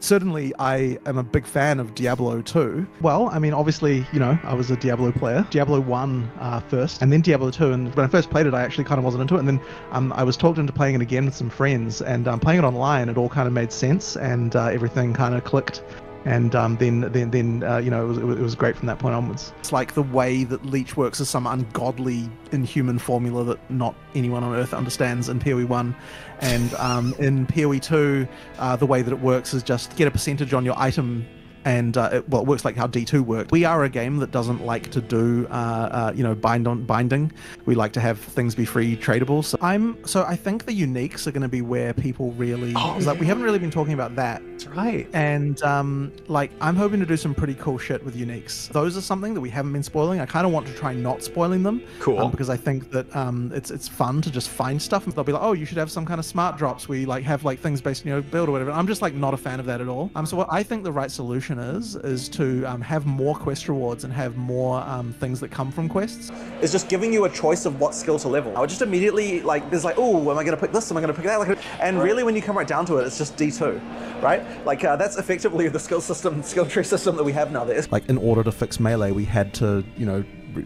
Certainly, I am a big fan of Diablo 2. Well, I mean, obviously, you know, I was a Diablo player. Diablo 1 first, and then Diablo 2. And when I first played it, I actually kind of wasn't into it. And then I was talked into playing it again with some friends. And playing it online, it all kind of made sense, and everything kind of clicked. And then you know, it was great from that point onwards. It's like the way that Leech works is some ungodly, inhuman formula that not anyone on Earth understands in PoE 1. And in PoE 2, the way that it works is just get a percentage on your item, and it works like how D2 worked. We are a game that doesn't like to do, you know, binding. We like to have things be free tradable. So I think the uniques are going to be where people really, like we haven't really been talking about that. That's right. And like I'm hoping to do some pretty cool shit with uniques. Those are something that we haven't been spoiling. I kind of want to try not spoiling them. Cool. Because I think that it's fun to just find stuff, and they'll be like, oh, you should have some kind of smart drops. We like have like things based on your build or whatever. I'm just like not a fan of that at all. So what I think the right solution is to have more quest rewards and have more things that come from quests. It's just giving you a choice of what skill to level. I would just immediately like, there's like, oh, am I going to pick this? Am I going to pick that? Like, and really, when you come right down to it, it's just D2, right? Like that's effectively the skill tree system that we have now. There. Like in order to fix melee, we had to, you know,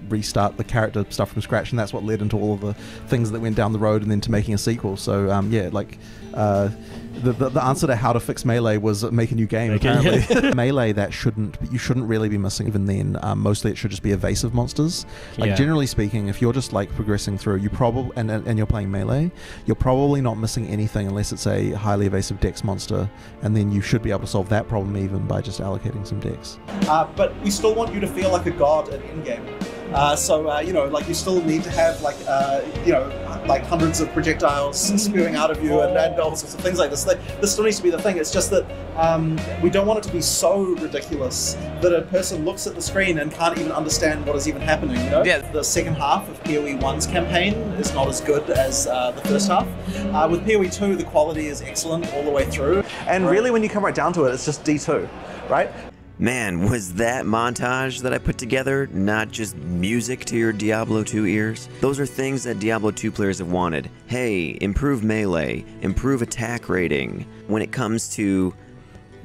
restart the character stuff from scratch, and that's what led into all of the things that went down the road and then to making a sequel. So yeah, like the answer to how to fix melee was make a new game. Apparently, melee you shouldn't really be missing. Even then, mostly it should just be evasive monsters. Like generally speaking, if you're just like progressing through, you probably and you're playing melee, you're probably not missing anything unless it's a highly evasive dex monster, and then you should be able to solve that problem even by just allocating some dex. But we still want you to feel like a god at endgame. So you know, like you still need to have like you know, like hundreds of projectiles spewing out of you and all sorts of things like this. This still needs to be the thing. It's just that we don't want it to be so ridiculous that a person looks at the screen and can't even understand what is even happening. You know, the second half of PoE 1's campaign is not as good as the first half. With PoE 2, the quality is excellent all the way through. And really, when you come right down to it, it's just D2, right? Man, was that montage that I put together not just music to your Diablo 2 ears? Those are things that Diablo 2 players have wanted. Hey, improve melee, improve attack rating. When it comes to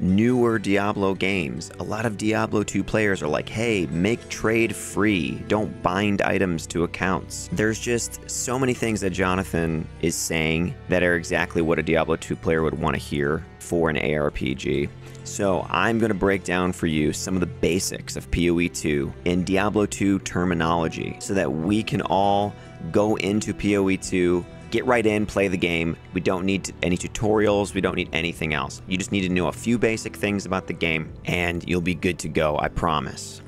newer Diablo games, a lot of Diablo 2 players are like, hey, make trade free, don't bind items to accounts. There's just so many things that Jonathan is saying that are exactly what a Diablo 2 player would want to hear for an ARPG. So I'm going to break down for you some of the basics of PoE 2 in Diablo 2 terminology so that we can all go into PoE 2, get right in, play the game. We don't need any tutorials. We don't need anything else. You just need to know a few basic things about the game and you'll be good to go, I promise.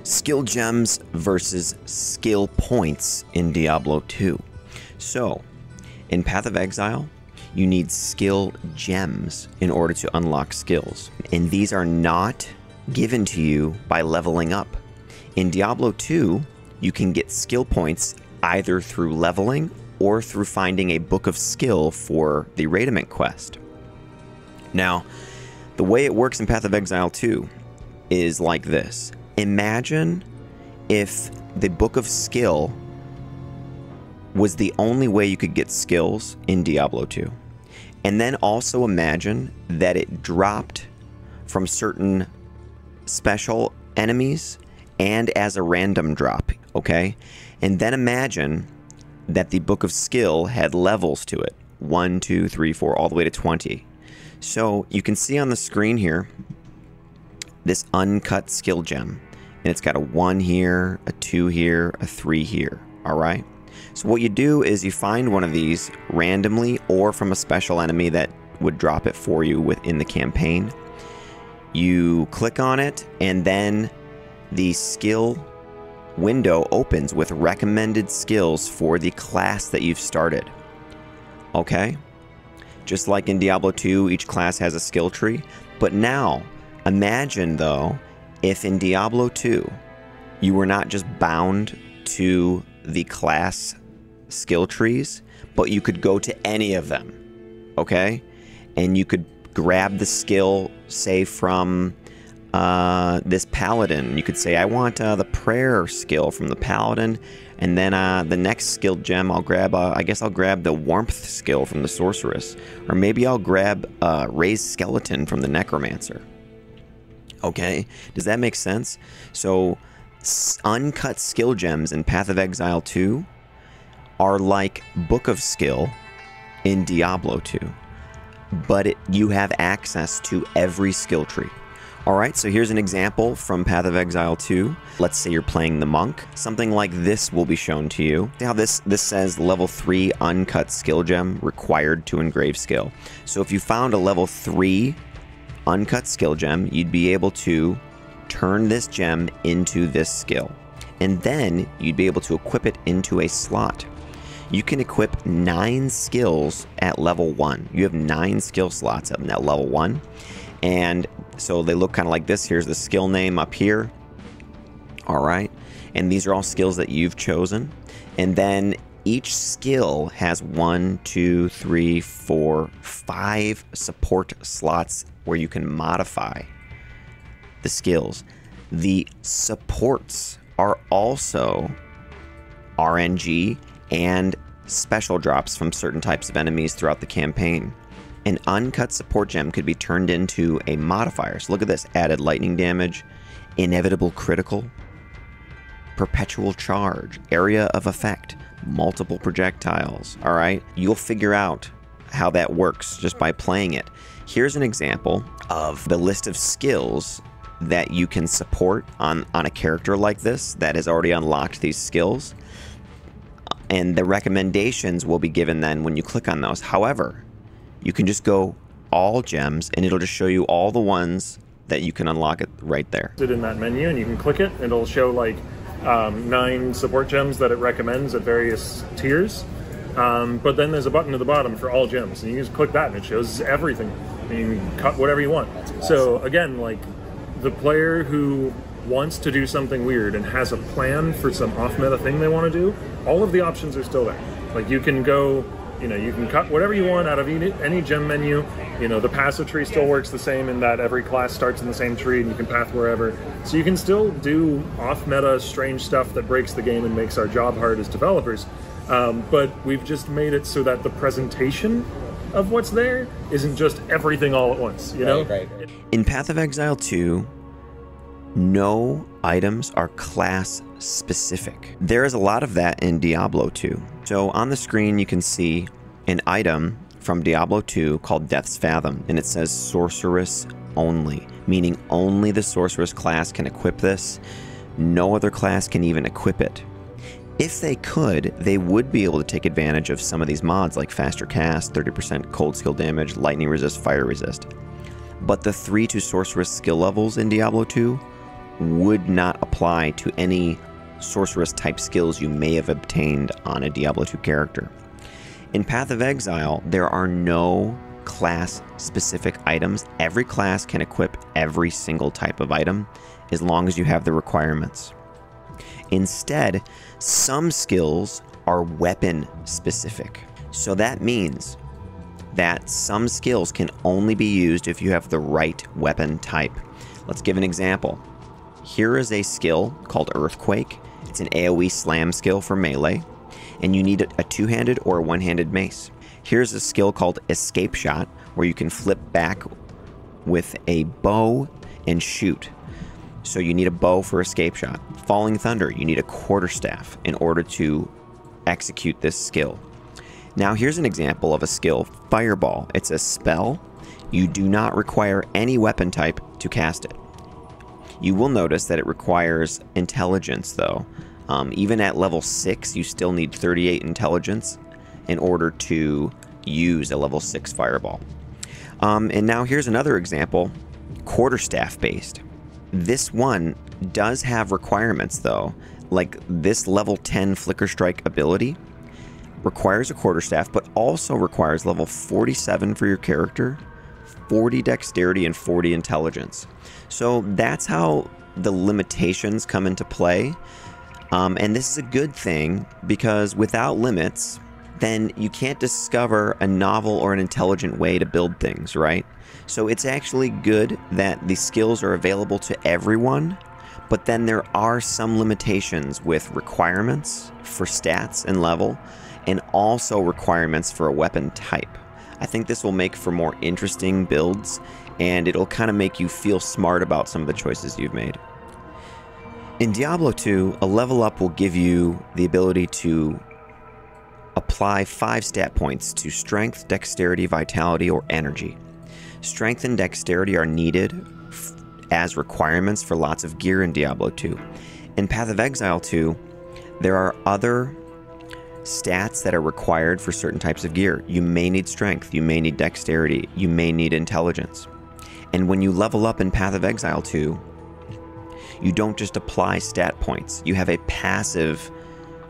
Skill gems versus skill points in Diablo 2. So, in Path of Exile, you need skill gems in order to unlock skills. And these are not given to you by leveling up. In Diablo 2, you can get skill points either through leveling or through finding a book of skill for the Raidament quest. Now, the way it works in Path of Exile 2 is like this. Imagine if the book of skill was the only way you could get skills in Diablo 2. And then also imagine that it dropped from certain special enemies and as a random drop, okay? And then imagine that the Book of Skill had levels to it. 1, 2, 3, 4, all the way to 20. So you can see on the screen here, this uncut skill gem. And it's got a 1 here, a 2 here, a 3 here, all right? So what you do is you find one of these randomly or from a special enemy that would drop it for you within the campaign. You click on it and then the skill window opens with recommended skills for the class that you've started. Okay? Just like in Diablo 2, each class has a skill tree. But now, imagine though, if in Diablo 2, you were not just bound to the class skill trees, but you could go to any of them, okay? And you could grab the skill, say from this paladin. You could say, I want the prayer skill from the paladin, And then the next skilled gem I'll grab, I guess I'll grab the Warmth skill from the Sorceress. Or maybe I'll grab Raised Skeleton from the Necromancer. Okay, does that make sense? So, uncut skill gems in Path of Exile 2 are like Book of Skill in Diablo 2. But you have access to every skill tree. Alright, so here's an example from Path of Exile 2. Let's say you're playing the Monk. Something like this will be shown to you. See how this says level 3 uncut skill gem required to engrave skill. So if you found a level 3 uncut skill gem, you'd be able to turn this gem into this skill. And then you'd be able to equip it into a slot. You can equip 9 skills at level 1. You have 9 skill slots at level 1. And so they look kind of like this. Here's the skill name up here. All right. And these are all skills that you've chosen. And then each skill has 1, 2, 3, 4, 5 support slots where you can modify the skills. The supports are also RNG and special drops from certain types of enemies throughout the campaign. An uncut support gem could be turned into a modifier. So look at this. Added lightning damage, inevitable critical, perpetual charge, area of effect, multiple projectiles. All right, you'll figure out how that works just by playing it. Here's an example of the list of skills that you can support on a character like this that has already unlocked these skills. And the recommendations will be given then when you click on those. However, you can just go all gems and it'll just show you all the ones that you can unlock it right there. In that menu, and you can click it and it'll show like 9 support gems that it recommends at various tiers. But then there's a button at the bottom for all gems, and you just click that and it shows everything. And you can cut whatever you want. So again, like the player who wants to do something weird and has a plan for some off-meta thing they want to do, all of the options are still there. Like you can go, you know, you can cut whatever you want out of any gem menu. You know, the passive tree still works the same in that every class starts in the same tree and you can path wherever. So you can still do off-meta strange stuff that breaks the game and makes our job hard as developers. But we've just made it so that the presentation of what's there isn't just everything all at once, you know? Right. In Path of Exile 2, no items are class specific. There is a lot of that in Diablo 2. So on the screen you can see an item from Diablo 2 called Death's Fathom, and it says Sorceress only, meaning only the Sorceress class can equip this. No other class can even equip it. If they could, they would be able to take advantage of some of these mods like faster cast, 30% cold skill damage, lightning resist, fire resist. But the 3 to Sorceress skill levels in Diablo 2 would not apply to any Sorceress type skills you may have obtained on a Diablo 2 character. In Path of Exile, there are no class specific items. Every class can equip every single type of item as long as you have the requirements. Instead, some skills are weapon specific. So that means that some skills can only be used if you have the right weapon type. Let's give an example. Here is a skill called Earthquake. It's an AoE slam skill for melee, and you need a two-handed or a one-handed mace. Here's a skill called Escape Shot, where you can flip back with a bow and shoot. So you need a bow for Escape Shot. Falling Thunder, you need a quarterstaff in order to execute this skill. Now here's an example of a skill, Fireball. It's a spell. You do not require any weapon type to cast it. You will notice that it requires intelligence though. Even at level 6, you still need 38 intelligence in order to use a level 6 Fireball. And now here's another example, quarterstaff based. This one does have requirements though, like this level 10 Flicker Strike ability requires a quarterstaff, but also requires level 47 for your character, 40 dexterity, and 40 intelligence. So that's how the limitations come into play. And this is a good thing because without limits, then you can't discover a novel or an intelligent way to build things, right? So it's actually good that the skills are available to everyone, But then there are some limitations with requirements for stats and level, and also requirements for a weapon type. I think this will make for more interesting builds, and it'll kind of make you feel smart about some of the choices you've made. In Diablo 2, a level up will give you the ability to apply 5 stat points to Strength, Dexterity, Vitality, or Energy. Strength and Dexterity are needed as requirements for lots of gear in Diablo 2. In Path of Exile 2, there are other stats that are required for certain types of gear. You may need Strength, you may need Dexterity, you may need Intelligence. And when you level up in Path of Exile 2, you don't just apply stat points. You have a passive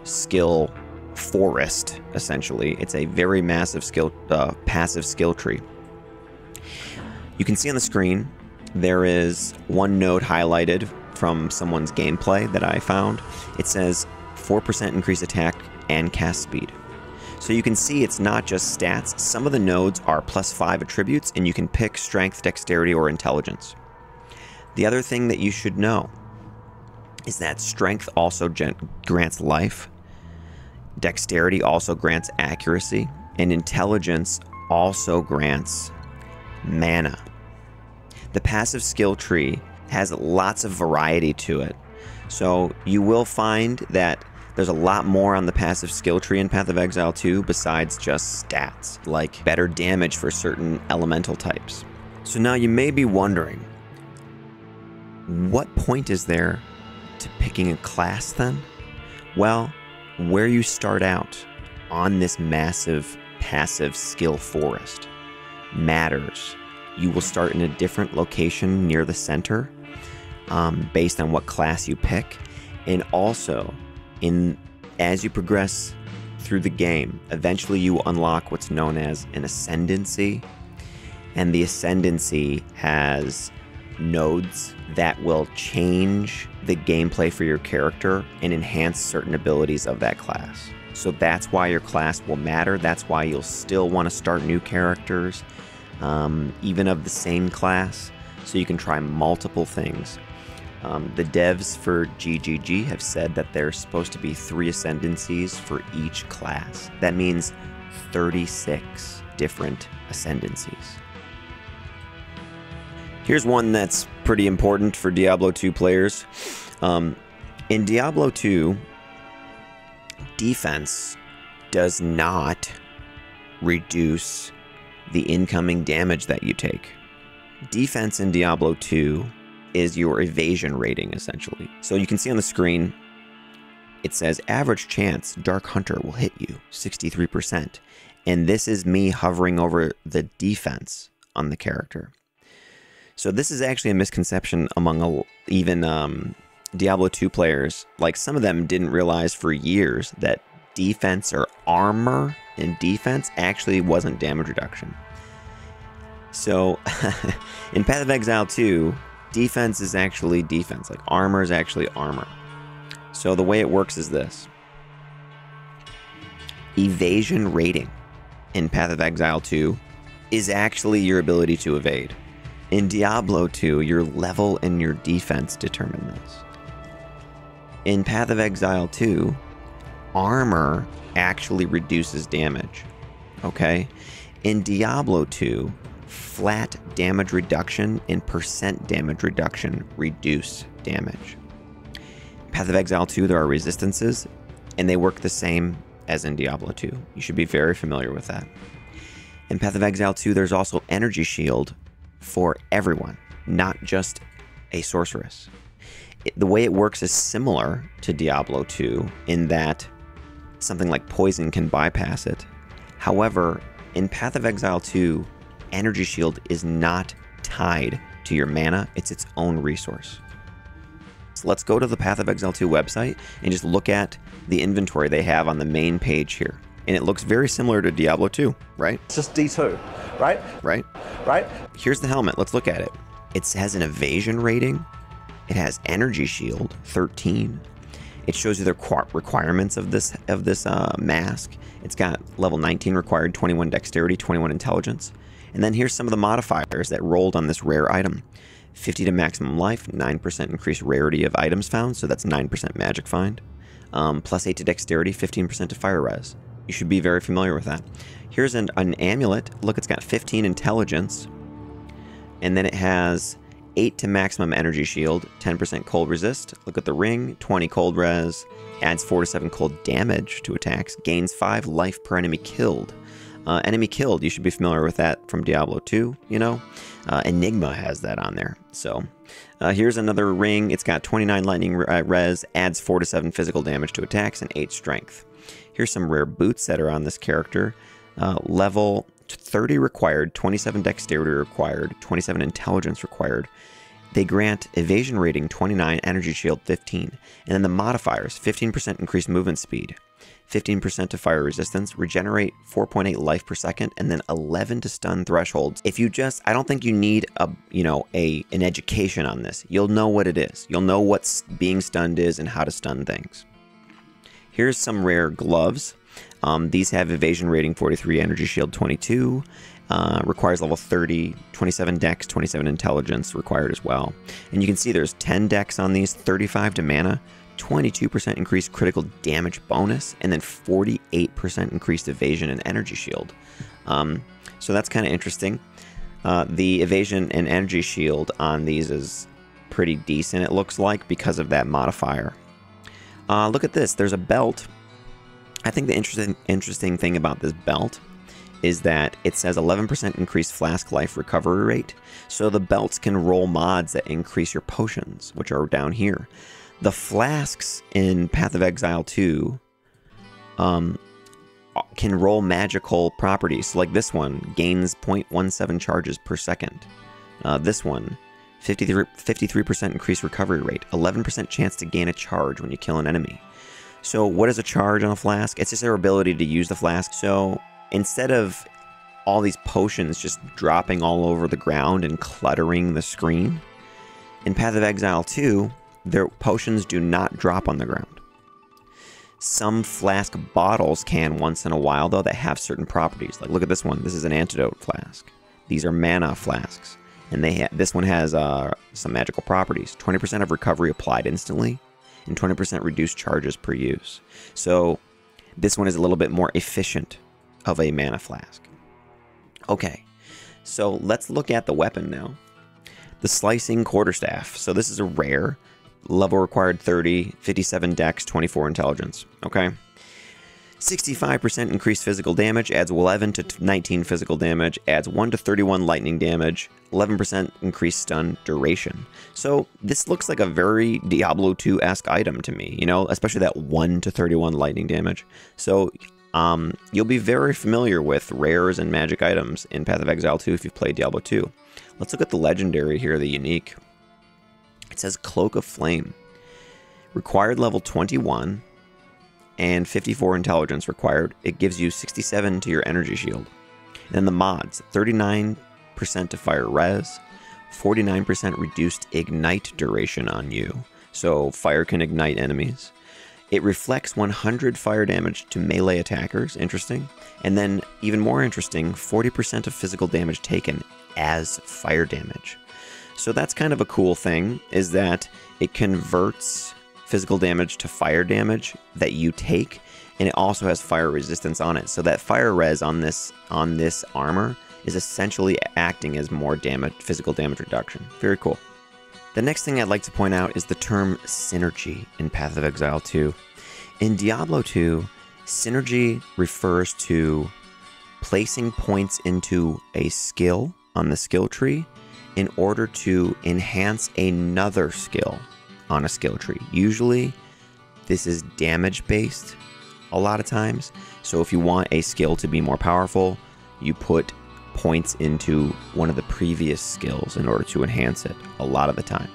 skill forest, essentially. It's a very massive passive skill tree. You can see on the screen there is one node highlighted from someone's gameplay that I found. It says 4% increase attack and cast speed. So you can see it's not just stats. Some of the nodes are +5 attributes, and you can pick Strength, Dexterity, or Intelligence. The other thing that you should know is that Strength also grants life, Dexterity also grants accuracy, and Intelligence also grants mana. The passive skill tree has lots of variety to it, so you will find that there's a lot more on the passive skill tree in Path of Exile 2 besides just stats, like better damage for certain elemental types. So now you may be wondering, what point is there to picking a class then? Well, where you start out on this massive passive skill forest matters. You will start in a different location near the center based on what class you pick, and also as you progress through the game, eventually you will unlock what's known as an ascendancy, and the ascendancy has nodes that will change the gameplay for your character and enhance certain abilities of that class. So that's why your class will matter. That's why you'll still want to start new characters, even of the same class, so you can try multiple things. The devs for GGG have said that there's supposed to be 3 ascendancies for each class. That means 36 different ascendancies. Here's one that's pretty important for Diablo 2 players. In Diablo 2, defense does not reduce the incoming damage that you take. Defense in Diablo 2 is your evasion rating, essentially. So you can see on the screen, it says average chance Dark Hunter will hit you, 63%. And this is me hovering over the defense on the character. So this is actually a misconception among even Diablo 2 players. Like, some of them didn't realize for years that defense or armor in defense actually wasn't damage reduction. So in Path of Exile 2, defense is actually defense. Like, armor is actually armor. So the way it works is this. Evasion rating in Path of Exile 2 is actually your ability to evade. In Diablo 2, your level and your defense determine this. In Path of Exile 2, armor actually reduces damage. Okay? In Diablo 2, flat damage reduction and percent damage reduction reduce damage. In Path of Exile 2, there are resistances, and they work the same as in Diablo 2. You should be very familiar with that. In Path of Exile 2, there's also Energy Shield for everyone, not just a sorceress. The way it works is similar to Diablo 2 in that something like poison can bypass it. However, in Path of Exile 2, Energy Shield is not tied to your mana, it's its own resource. So let's go to the Path of Exile 2 website and just look at the inventory they have on the main page here. And it looks very similar to Diablo 2, right? It's just D2, right? Right. Right? Here's the helmet. Let's look at it. It has an evasion rating. It has energy shield, 13. It shows you the requirements of this mask. It's got level 19 required, 21 dexterity, 21 intelligence. And then here's some of the modifiers that rolled on this rare item. 50 to maximum life, 9% increased rarity of items found, so that's 9% magic find. Plus 8 to dexterity, 15% to fire res. You should be very familiar with that. Here's an amulet. Look, it's got 15 intelligence. And then it has 8 to maximum energy shield, 10% cold resist. Look at the ring, 20 cold res, adds 4 to 7 cold damage to attacks, gains 5 life per enemy killed. Enemy killed, you should be familiar with that from Diablo 2, you know? Enigma has that on there. So here's another ring. It's got 29 lightning res, adds 4 to 7 physical damage to attacks, and 8 strength. Here's some rare boots that are on this character. Level 30 required, 27 dexterity required, 27 intelligence required. They grant evasion rating 29, energy shield 15. And then the modifiers, 15% increased movement speed, 15% to fire resistance, regenerate 4.8 life per second, and then 11 to stun thresholds. If you just, I don't think you need an education on this. You'll know what it is. You'll know what being stunned is and how to stun things. Here's some rare gloves. These have evasion rating 43, energy shield 22, requires level 30, 27 dex, 27 intelligence required as well. And you can see there's 10 dex on these, 35 to mana, 22% increased critical damage bonus, and then 48% increased evasion and energy shield. So that's kind of interesting. The evasion and energy shield on these is pretty decent, it looks like, because of that modifier. Look at this. There's a belt. I think the interesting thing about this belt is that it says 11% increased flask life recovery rate. So the belts can roll mods that increase your potions, which are down here. The flasks in Path of Exile 2 can roll magical properties. So like this one gains 0.17 charges per second. This one, 53% increased recovery rate, 11% chance to gain a charge when you kill an enemy. So what is a charge on a flask? It's just their ability to use the flask. So instead of all these potions just dropping all over the ground and cluttering the screen, in Path of Exile 2, their potions do not drop on the ground. Some flask bottles can once in a while, though, that have certain properties. Like, look at this one. This is an antidote flask. These are mana flasks. And this one has some magical properties. 20% of recovery applied instantly, and 20% reduced charges per use. So this one is a little bit more efficient of a mana flask. Okay, so let's look at the weapon now. The Slicing Quarterstaff. So this is a rare. Level required 30, 57 dex, 24 intelligence. Okay. 65% increased physical damage, adds 11 to 19 physical damage, adds 1 to 31 lightning damage, 11% increased stun duration. So this looks like a very Diablo 2-esque item to me, you know, especially that 1 to 31 lightning damage. So you'll be very familiar with rares and magic items in Path of Exile 2 if you've played Diablo 2. Let's look at the legendary here, the unique. It says Cloak of Flame. Required level 21 and 54 intelligence required. It gives you 67 to your energy shield. And then the mods, 39% to fire res, 49% reduced ignite duration on you. So fire can ignite enemies. It reflects 100 fire damage to melee attackers. Interesting. And then even more interesting, 40% of physical damage taken as fire damage. So that's kind of a cool thing, is that it converts physical damage to fire damage that you take, and it also has fire resistance on it. So that fire res on this armor is essentially acting as more damage, physical damage reduction. Very cool. The next thing I'd like to point out is the term synergy in Path of Exile 2. In Diablo 2, synergy refers to placing points into a skill on the skill tree in order to enhance another skill on a skill tree. Usually, this is damage based a lot of times. So if you want a skill to be more powerful, you put points into one of the previous skills in order to enhance it a lot of the time.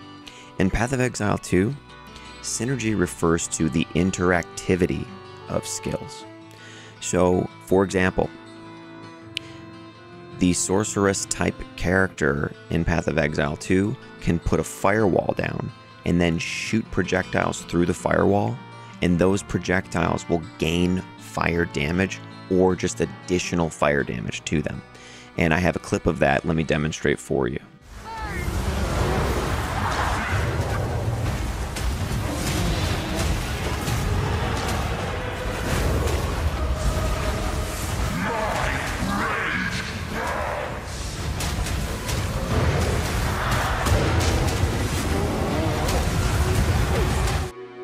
In Path of Exile 2, synergy refers to the interactivity of skills. So, for example, the sorceress type character in Path of Exile 2 can put a firewall down and then shoot projectiles through the firewall, and those projectiles will gain fire damage or just additional fire damage to them. And I have a clip of that. Let me demonstrate for you.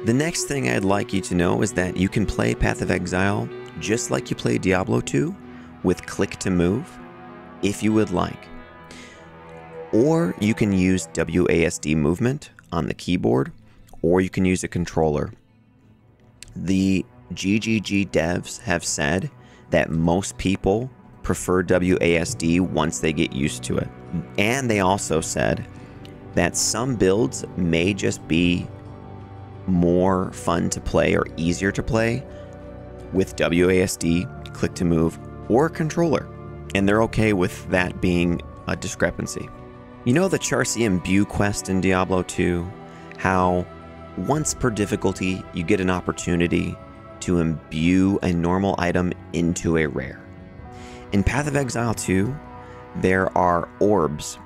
The next thing I'd like you to know is that you can play Path of Exile just like you play Diablo 2 with click to move, if you would like. Or you can use WASD movement on the keyboard, or you can use a controller. The GGG devs have said that most people prefer WASD once they get used to it. And they also said that some builds may just be more fun to play or easier to play with WASD, click to move, or a controller. And they're okay with that being a discrepancy. You know the Charsi Imbue quest in Diablo 2? How once per difficulty you get an opportunity to imbue a normal item into a rare. In Path of Exile 2, there are orbs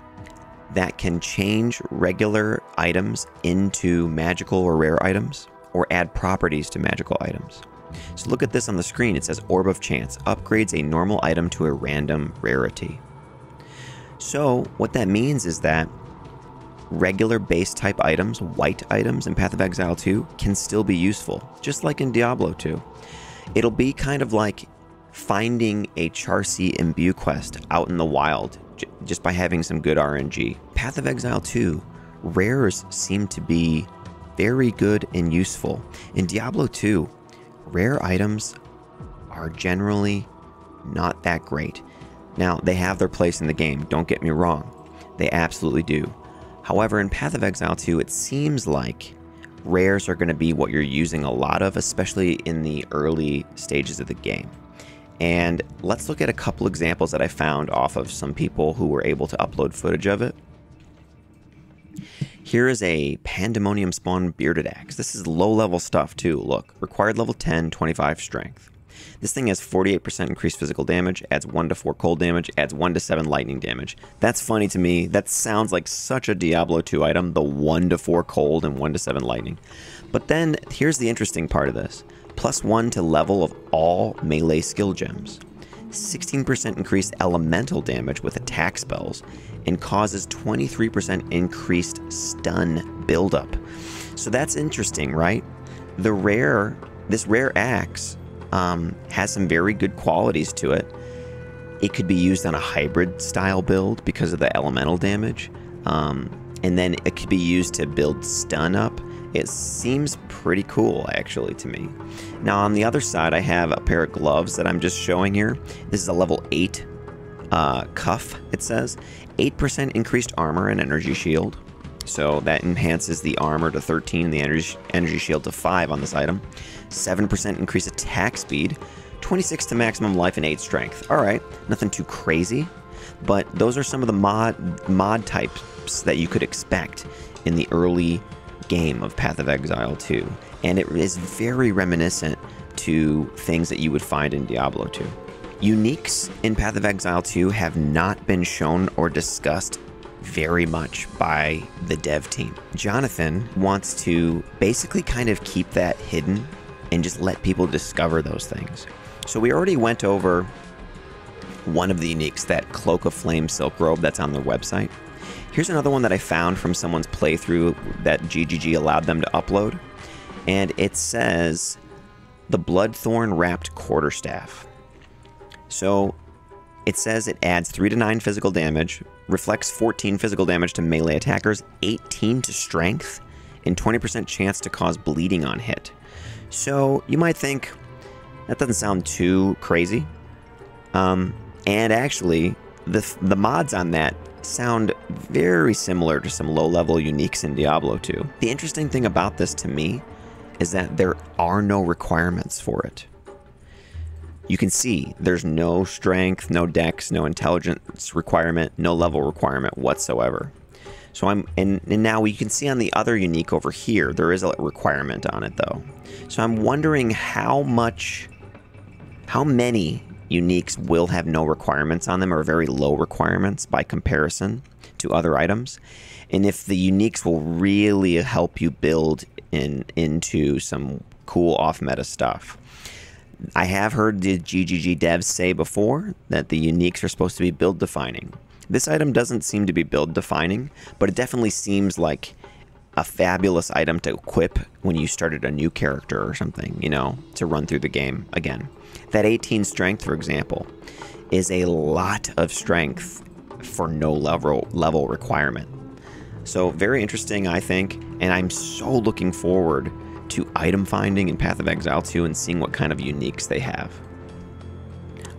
that can change regular items into magical or rare items, or add properties to magical items. So look at this on the screen. It says Orb of Chance upgrades a normal item to a random rarity. So what that means is that regular base type items, white items in Path of Exile 2 can still be useful, just like in Diablo 2. It'll be kind of like finding a Charsi Imbue quest out in the wild just by having some good RNG. Path of Exile 2, rares seem to be very good and useful. In Diablo 2, rare items are generally not that great. Now, they have their place in the game, don't get me wrong. They absolutely do. However, in Path of Exile 2, it seems like rares are going to be what you're using a lot of, especially in the early stages of the game. And let's look at a couple examples that I found off of some people who were able to upload footage of it. Here is a Pandemonium Spawn Bearded Axe. This is low-level stuff, too. Look, required level 10, 25 strength. This thing has 48% increased physical damage, adds 1 to 4 cold damage, adds 1 to 7 lightning damage. That's funny to me. That sounds like such a Diablo 2 item, the 1 to 4 cold and 1 to 7 lightning. But then, here's the interesting part of this. +1 to level of all melee skill gems. 16% increased elemental damage with attack spells, and causes 23% increased stun buildup. So that's interesting, right? This rare axe has some very good qualities to it. It could be used on a hybrid style build because of the elemental damage, and then it could be used to build stun up. It seems pretty cool, actually, to me. Now, on the other side, I have a pair of gloves that I'm just showing here. This is a level 8 cuff, it says. 8% increased armor and energy shield. So that enhances the armor to 13, the energy shield to 5 on this item. 7% increased attack speed. 26 to maximum life and 8 strength. Alright, nothing too crazy. But those are some of the mod types that you could expect in the early game of Path of Exile 2, and it is very reminiscent to things that you would find in Diablo 2. Uniques in Path of Exile 2 have not been shown or discussed very much by the dev team. Jonathan wants to basically kind of keep that hidden and just let people discover those things. So we already went over one of the uniques, that Cloak of Flame Silk Robe that's on their website. Here's another one that I found from someone's playthrough that GGG allowed them to upload. And it says the Bloodthorn Wrapped Quarterstaff. So it says it adds 3 to 9 physical damage, reflects 14 physical damage to melee attackers, 18 to strength, and 20% chance to cause bleeding on hit. So you might think that doesn't sound too crazy. And actually, the mods on that sound very similar to some low-level uniques in Diablo 2. The interesting thing about this to me is that there are no requirements for it. You can see there's no strength, no dex, no intelligence requirement, no level requirement whatsoever. So and now you can see on the other unique over here, there is a requirement on it though. So I'm wondering how many uniques will have no requirements on them, or very low requirements by comparison to other items, and if the uniques will really help you build into some cool off-meta stuff. I have heard the GGG devs say before that the uniques are supposed to be build-defining. This item doesn't seem to be build-defining, but it definitely seems like a fabulous item to equip when you started a new character or something, you know, to run through the game again. That 18 strength, for example, is a lot of strength for no level requirement. So very interesting, I think, and I'm so looking forward to item finding in Path of Exile 2 and seeing what kind of uniques they have.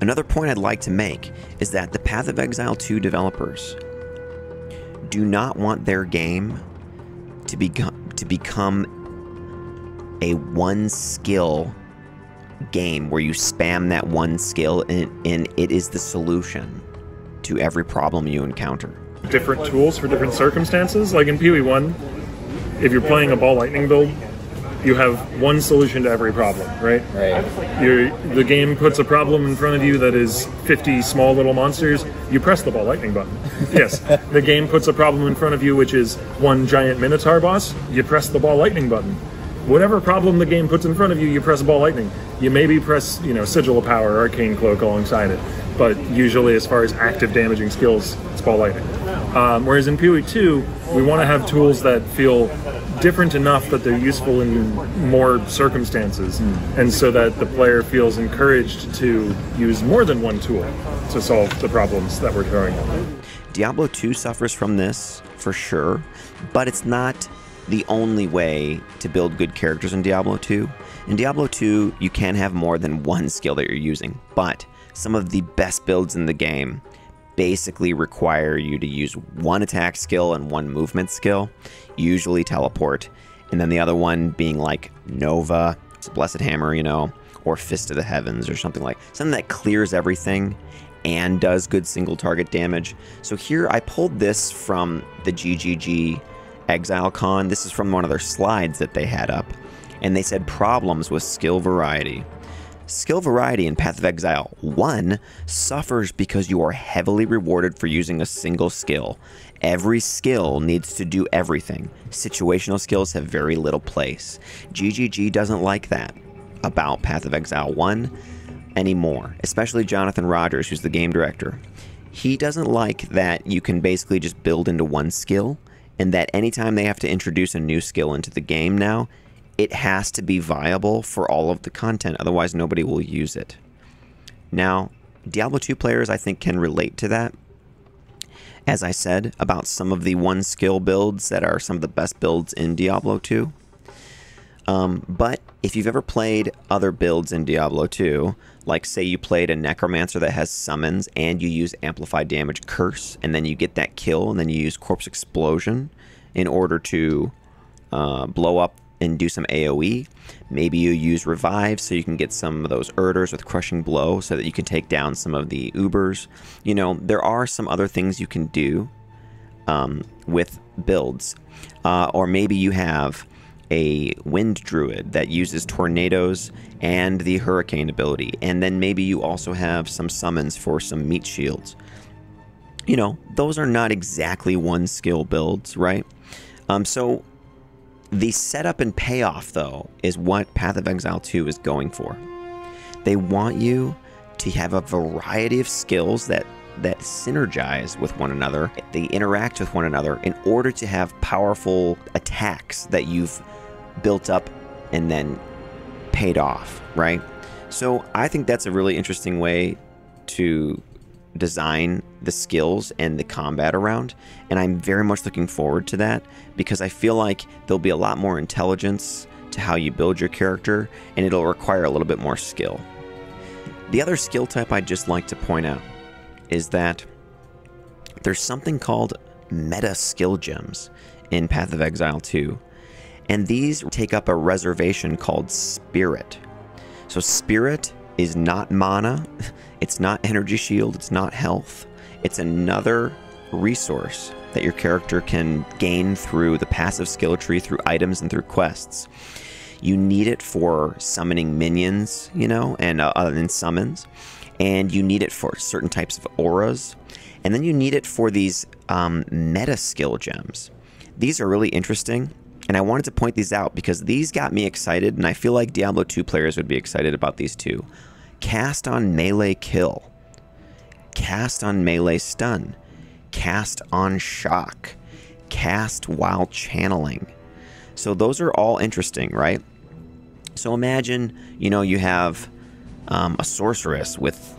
Another point I'd like to make is that the Path of Exile 2 developers do not want their game to become a one skill game where you spam that one skill and it is the solution to every problem you encounter. Different tools for different circumstances. Like in PoE1, if you're playing a ball lightning build, you have one solution to every problem, right? Right. The game puts a problem in front of you that is 50 small little monsters, you press the ball lightning button. Yes. The game puts a problem in front of you which is one giant minotaur boss, you press the ball lightning button. Whatever problem the game puts in front of you, you press ball lightning. You maybe press, you know, Sigil of Power, Arcane Cloak alongside it, but usually as far as active damaging skills, it's ball lightning. Whereas in PoE2, we want to have tools that feel different enough that they're useful in more circumstances, and so that the player feels encouraged to use more than one tool to solve the problems that we're throwing at them. Diablo 2 suffers from this, for sure, but it's not the only way to build good characters in Diablo 2. In Diablo 2, you can have more than one skill that you're using, but some of the best builds in the game basically require you to use one attack skill and one movement skill, usually teleport, and then the other one being like Nova, it's a Blessed Hammer, you know, or Fist of the Heavens or something that clears everything and does good single target damage. So here I pulled this from the GGG Exile Con. This is from one of their slides that they had up, and they said problems with skill variety. Skill variety in Path of Exile 1 suffers because you are heavily rewarded for using a single skill. Every skill needs to do everything. Situational skills have very little place. GGG doesn't like that about Path of Exile 1 anymore, especially Jonathan Rogers, who's the game director. He doesn't like that you can basically just build into one skill, and that anytime they have to introduce a new skill into the game now, it has to be viable for all of the content, otherwise nobody will use it. Now, Diablo 2 players, I think, can relate to that. As I said, about some of the one skill builds that are some of the best builds in Diablo 2. But if you've ever played other builds in Diablo 2, like say you played a Necromancer that has summons and you use Amplified Damage Curse, and then you get that kill, and then you use Corpse Explosion in order to blow up and do some AoE. Maybe you use Revive so you can get some of those Urders with Crushing Blow so that you can take down some of the Ubers. You know, there are some other things you can do with builds. Or maybe you have a Wind Druid that uses Tornadoes and the Hurricane ability. And then maybe you also have some summons for some Meat Shields. You know, those are not exactly one skill builds, right? So the setup and payoff, though, is what Path of Exile 2 is going for. They want you to have a variety of skills that synergize with one another. They interact with one another in order to have powerful attacks that you've built up and then paid off, right? So I think that's a really interesting way to design the skills and the combat around, and I'm very much looking forward to that because I feel like there'll be a lot more intelligence to how you build your character, and it'll require a little bit more skill. The other skill type I'd just like to point out is that there's something called meta skill gems in Path of Exile 2, and these take up a reservation called Spirit. So Spirit is not mana, it's not energy shield, it's not health. It's another resource that your character can gain through the passive skill tree, through items and through quests. You need it for summoning minions, you know, and other than summons. And you need it for certain types of auras. And then you need it for these meta skill gems. These are really interesting, and I wanted to point these out because these got me excited, and I feel like Diablo 2 players would be excited about these too. Cast on melee kill, cast on melee stun, cast on shock, cast while channeling, So those are all interesting, right? So imagine, you know, you have a sorceress with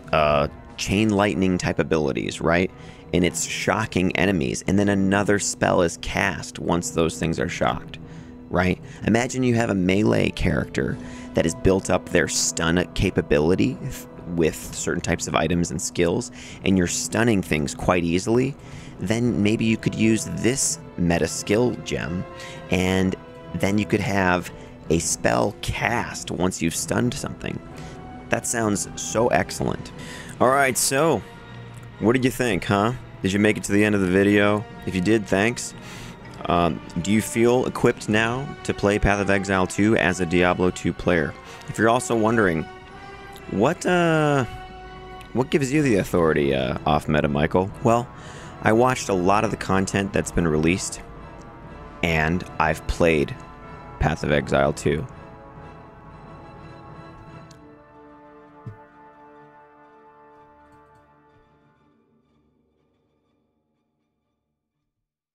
chain lightning type abilities, right? And it's shocking enemies, and then another spell is cast once those things are shocked, right? Imagine you have a melee character that has built up their stun capability with certain types of items and skills, and you're stunning things quite easily. Then maybe you could use this meta skill gem, and then you could have a spell cast once you've stunned something. That sounds so excellent. Alright, so what did you think, huh? Did you make it to the end of the video? If you did, thanks. Do you feel equipped now to play Path of Exile 2 as a Diablo 2 player? If you're also wondering, what gives you the authority off meta, Michael? Well, I watched a lot of the content that's been released, and I've played Path of Exile 2.